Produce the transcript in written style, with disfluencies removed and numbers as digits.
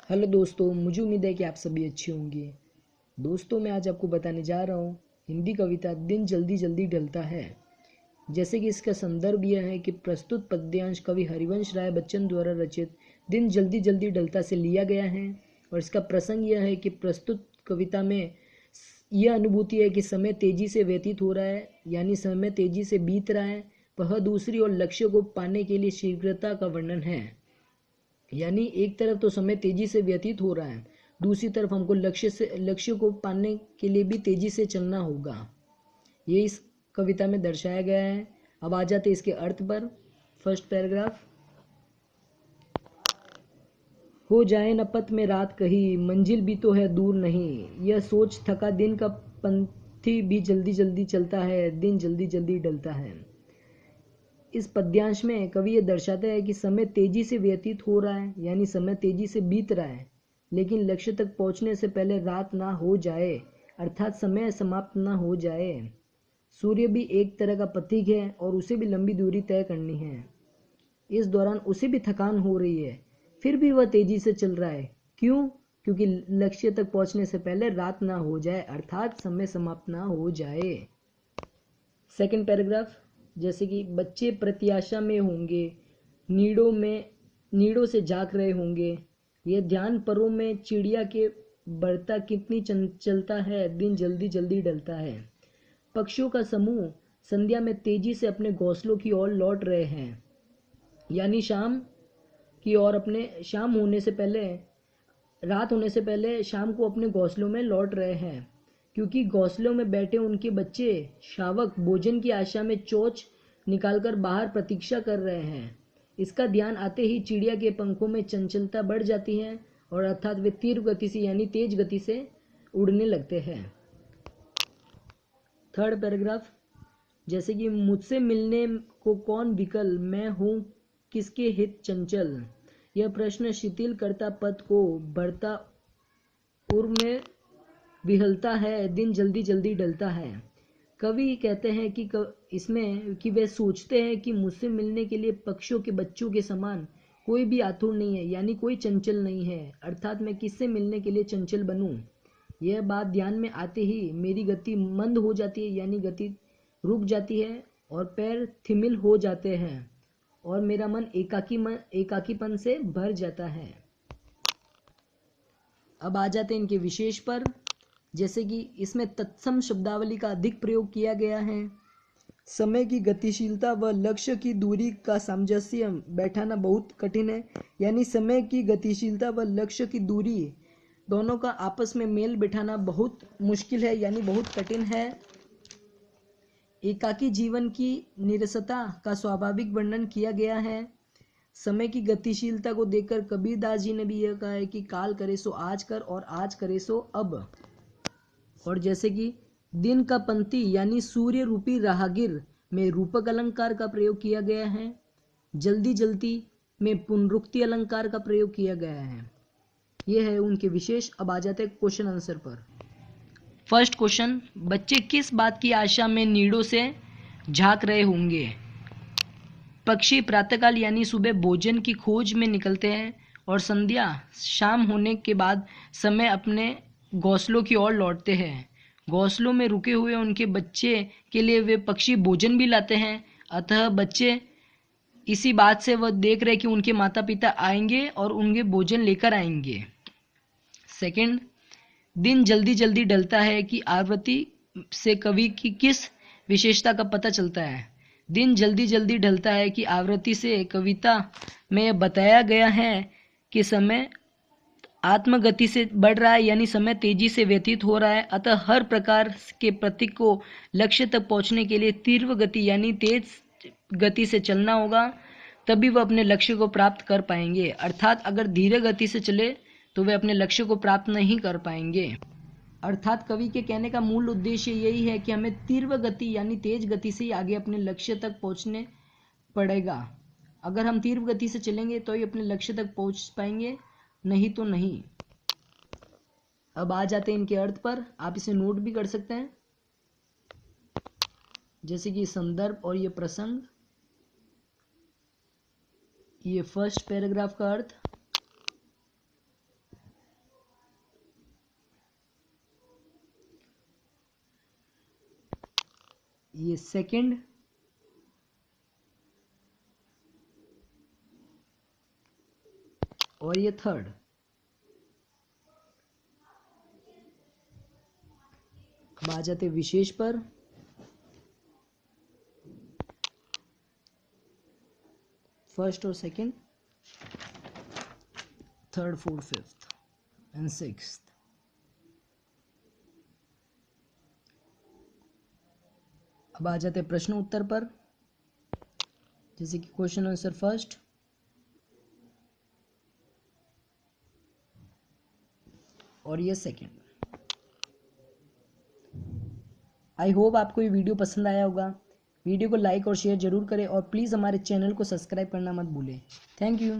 Hello दोस्तों, मुझे उम्मीद है कि आप सभी अच्छे होंगे। दोस्तों, मैं आज आपको बताने जा रहा हूँ हिंदी कविता दिन जल्दी जल्दी ढलता है। जैसे कि इसका संदर्भ यह है कि प्रस्तुत पद्यांश कवि हरिवंश राय बच्चन द्वारा रचित दिन जल्दी जल्दी ढलता से लिया गया है। और इसका प्रसंग यह है कि प्रस्तुत कविता में यह अनुभूति है कि समय तेजी से व्यतीत हो रहा है, यानी समय तेजी से बीत रहा है। वह दूसरी ओर लक्ष्य को पाने के लिए शीघ्रता का वर्णन है। यानी एक तरफ तो समय तेजी से व्यतीत हो रहा है, दूसरी तरफ हमको लक्ष्य को पाने के लिए भी तेजी से चलना होगा। ये इस कविता में दर्शाया गया है। अब आ जाते इसके अर्थ पर। First paragraph. हो जाए न पथ में रात कही, मंजिल भी तो है दूर नहीं, यह सोच थका दिन का पंथी भी जल्दी जल्दी चलता है, दिन जल्दी जल्दी डलता है। इस पद्यांश में कवि ये दर्शाता है कि समय तेजी से व्यतीत हो रहा है, यानी समय तेजी से बीत रहा है, लेकिन लक्ष्य तक पहुंचने से पहले रात ना हो जाए, अर्थात समय समाप्त ना हो जाए। सूर्य भी एक तरह का प्रतीक है और उसे भी लंबी दूरी तय करनी है। इस दौरान उसे भी थकान हो रही है, फिर भी वह तेजी से चल रहा है। क्यों? क्योंकि लक्ष्य तक पहुंचने से पहले रात ना हो जाए, अर्थात समय समाप्त ना हो जाए। Second paragraph. जैसे कि बच्चे प्रत्याशा में होंगे, नीड़ों से झांक रहे होंगे, यह ध्यान परों में चिड़िया के बढ़ता कितनी चंचलता है, दिन जल्दी जल्दी ढलता है। पक्षियों का समूह संध्या में तेजी से अपने घोंसलों की ओर लौट रहे हैं, यानी शाम की ओर अपने शाम होने से पहले रात होने से पहले शाम को अपने घोंसलों में लौट रहे हैं, क्योंकि घोंसलों में बैठे उनके बच्चे शावक भोजन की आशा में चोंच निकालकर बाहर प्रतीक्षा कर रहे हैं। इसका ध्यान आते ही चिड़िया के पंखों में चंचलता बढ़ जाती है और अर्थात वे तीव्र गति से यानी तेज गति से उड़ने लगते हैं। Third paragraph. जैसे कि मुझसे मिलने को कौन विकल, मैं हूँ किसके हित चंचल, यह प्रश्न शिथिल करता पद को बढ़ता उर्म में विहलता है, दिन जल्दी जल्दी डलता है। कवि कहते हैं कि इसमें कि वे सोचते हैं कि मुझसे मिलने के लिए पक्षियों के बच्चों के समान कोई भी आतुर नहीं है, यानी कोई चंचल नहीं है, अर्थात मैं किससे मिलने के लिए चंचल बनूं। यह बात ध्यान में आते ही मेरी गति मंद हो जाती है, यानी गति रुक जाती है और पैर थिमिल हो जाते हैं और मेरा मन एकाकीपन से भर जाता है। अब आ जाते हैं इनके विशेष पर। जैसे कि इसमें तत्सम शब्दावली का अधिक प्रयोग किया गया है। समय की गतिशीलता व लक्ष्य की दूरी का सामंजस्य बैठाना बहुत कठिन है, यानी समय की गतिशीलता व लक्ष्य की दूरी दोनों का आपस में मेल बिठाना बहुत मुश्किल है, यानी बहुत कठिन है। एकाकी जीवन की निरसता का स्वाभाविक वर्णन किया गया है। समय की गतिशीलता को देखकर कबीरदास जी ने भी यह कहा है कि काल करे सो आज कर और आज करे सो अब। और जैसे कि दिन का पंथी यानी सूर्य रूपी राहगीर में रूपक अलंकार का प्रयोग किया गया है। जल्दी जल्दी में पुनरुक्ति अलंकार का प्रयोग किया गया है। यह है उनके विशेष। अब आ जाते हैं क्वेश्चन आंसर पर। फर्स्ट क्वेश्चन, बच्चे किस बात की आशा में नीड़ों से झांक रहे होंगे? पक्षी प्रातःकाल यानी सुबह भोजन की खोज में निकलते हैं और संध्या शाम होने के बाद समय अपने घोंसलों की ओर लौटते हैं। घोंसलों में रुके हुए उनके बच्चे के लिए वे पक्षी भोजन भी लाते हैं, अतः बच्चे इसी बात से वह देख रहे कि उनके माता पिता आएंगे और उनके भोजन लेकर आएंगे। सेकंड, दिन जल्दी जल्दी ढलता है कि आवृत्ति से कवि की किस विशेषता का पता चलता है? दिन जल्दी जल्दी ढलता है कि आवृत्ति से कविता में बताया गया है कि समय आत्मगति से बढ़ रहा है, यानी समय तेजी से व्यतीत हो रहा है, अतः हर प्रकार के प्रतीक को लक्ष्य तक पहुंचने के लिए तीव्र गति यानी तेज गति से चलना होगा, तभी वह अपने लक्ष्य को प्राप्त कर पाएंगे। अर्थात अगर धीरे गति से चले तो वे अपने लक्ष्य को प्राप्त नहीं कर पाएंगे। अर्थात कवि के कहने का मूल उद्देश्य यही है कि हमें तीव्र गति यानी तेज गति से ही आगे अपने लक्ष्य तक पहुंचने पड़ेगा। अगर हम तीव्र गति से चलेंगे तो ही अपने लक्ष्य तक पहुंच पाएंगे, नहीं तो नहीं। अब आ जाते हैं इनके अर्थ पर। आप इसे नोट भी कर सकते हैं, जैसे कि संदर्भ और ये प्रसंग। ये फर्स्ट पैराग्राफ का अर्थ। ये सेकंड, और ये थर्ड। अब आ जाते विशेष पर। फर्स्ट और second, third, fourth, fifth and sixth. अब आ जाते प्रश्न उत्तर पर, जैसे कि क्वेश्चन आंसर फर्स्ट और ये सेकंड। आई होप आपको ये वीडियो पसंद आया होगा। वीडियो को लाइक और शेयर जरूर करें और प्लीज़ हमारे चैनल को सब्सक्राइब करना मत भूलें। Thank you.